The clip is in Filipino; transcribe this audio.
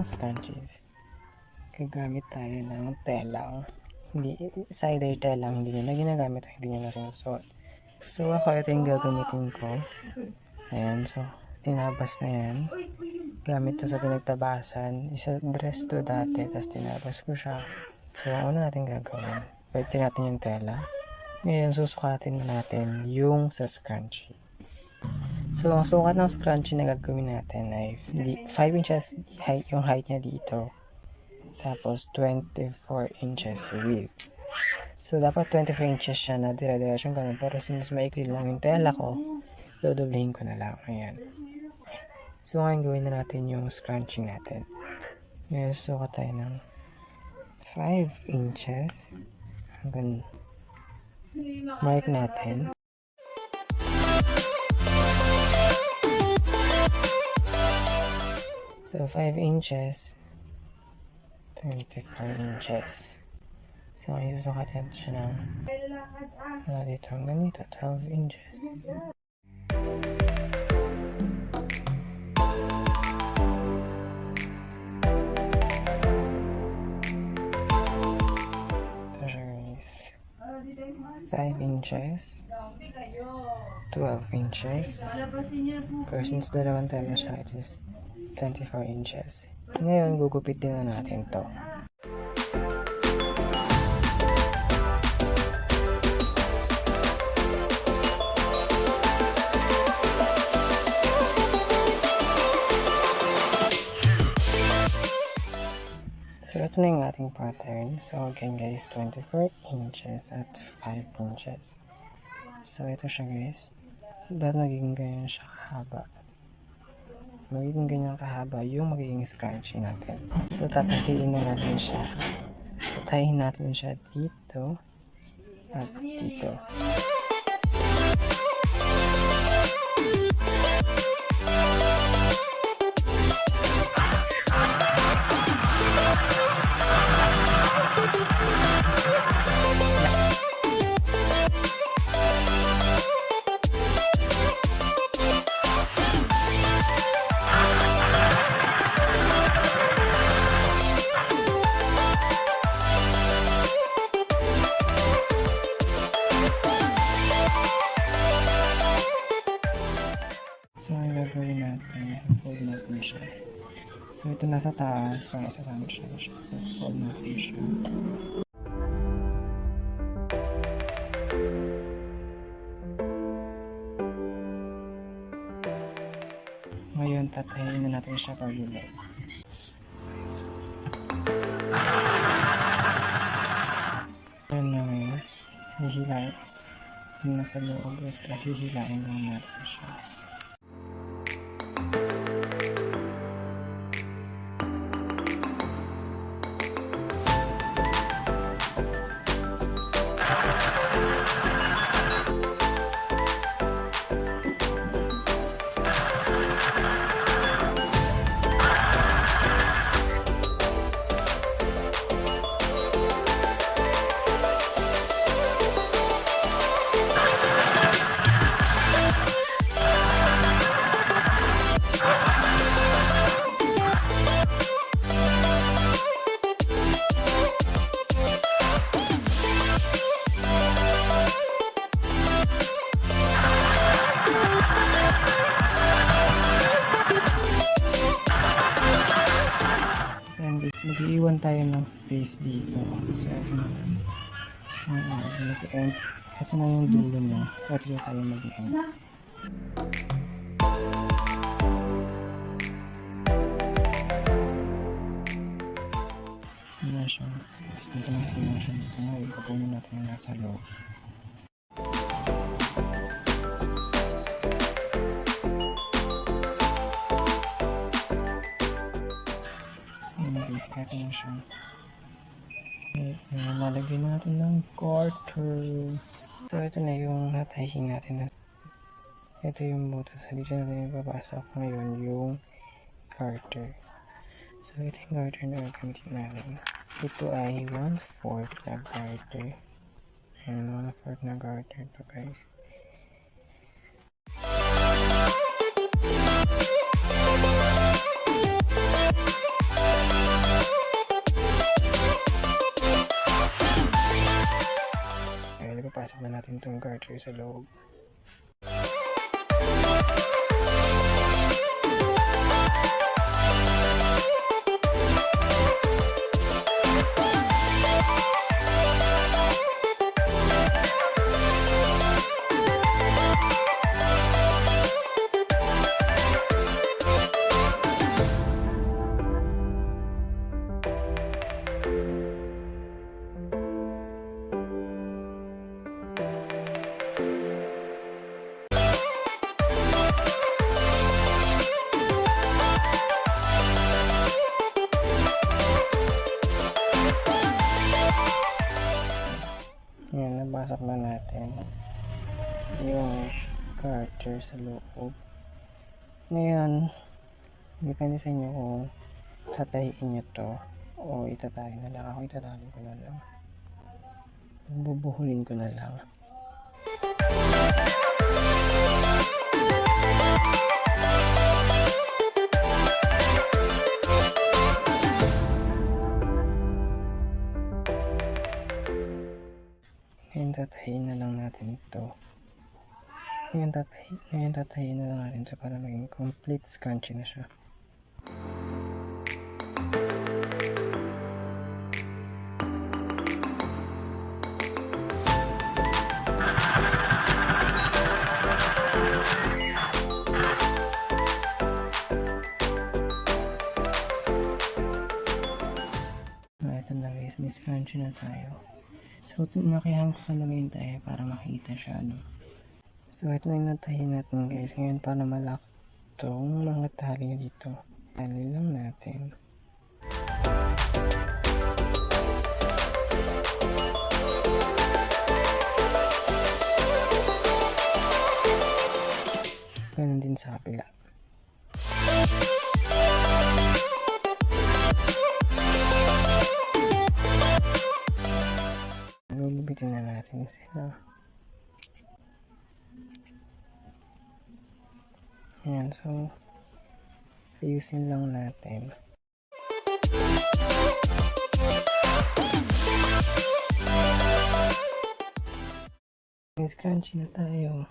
ng scrunchies, gagamit tayo ng telang. Hindi, cider telang, hindi nyo na ginagamit, hindi nyo na sinusuot. So ako, ito yung gagamitin ko. Ayan, so tinabas na yan. Gamit to sa pinagtabasan. Isa dress to dati, tapos tinabas ko siya. So ano natin gagawin? Pwede natin yung tela. Ngayon, susukatin na natin yung sa scrunchie. So, ang sukat ng scrunchie na gagawin natin ay 5 inches yung height niya dito. Tapos, 24 inches width. So, dapat 24 inches siya na dire-diretsyong ganun. Pero since maikli lang yung tela ko, dodoblehin ko na lang. Ayan. So, ngayon gawin na natin yung scrunchie natin. Ngayon, sukat tayo ng 5 inches. Hanggang mark natin. So, 5 inches, 24 inches. So, isusukat natin siya ng wala dito hanggang dito, 12 inches. Ito siya guys. 5 inches, 12 inches. Pero since dalawang tela siya, it is 24 inches. Ngayon, gugupitin na natin to. So, ito na yung ating pattern. So, again guys, 24 inches at 5 inches. So, ito siya guys. Dapat magiging ganyan siya kahaba. Magiging ganyan kahaba yung magiging scrunchie natin. So, tatahiin na natin siya. Tatahiin natin siya dito at dito. So, ang gagawin natin, fold natin siya. So, ito nasa taas. So, isasama siya. So, fold natin siya. Ngayon, tatayin na natin siya pagulog. Ngayon na guys, hihilain. Yung nasa loob, hihilain lang natin siya. Mag-iwan tayo ng space dito. So, mag-end. Ito na yung dulo niya. Ito tayo mag-end. Sino siyang space. Dito na sino siya dito. Ipapunin natin yung nasa loob. Natin na siya. Nalagyan natin ng quarter. So, ito na yung natahin natin. Ito yung butas. Dito natin ipapasok ngayon yung garter. So, ito yung garter na gagamitin natin. Ito ay 1/4 na garter. Ayan, 1/4 na garter ito guys. natin itong garter sa loob. Yan, nabasok na natin yung garter sa loob. Ngayon, depende sa inyo kung tatahiin nyo to o itatahi na lang. Ako itatahi ko na lang. Bubuhulin ko na lang. Ngayon tatahiin na lang natin ito. Ngayon tatahiin na lang natin ito para maging complete scrunchie na siya. Ito na guys, may scrunchie na tayo. So, nakihan ko talaga yung tayo para makita siya, no? So, ito na yung natahin natin guys. Ngayon, para malak itong mga tali dito. Tali lang natin. Ganun din sa kapila. Gugupitin na natin sila. Ayan, so ayusin lang natin. Scrunchie na tayo.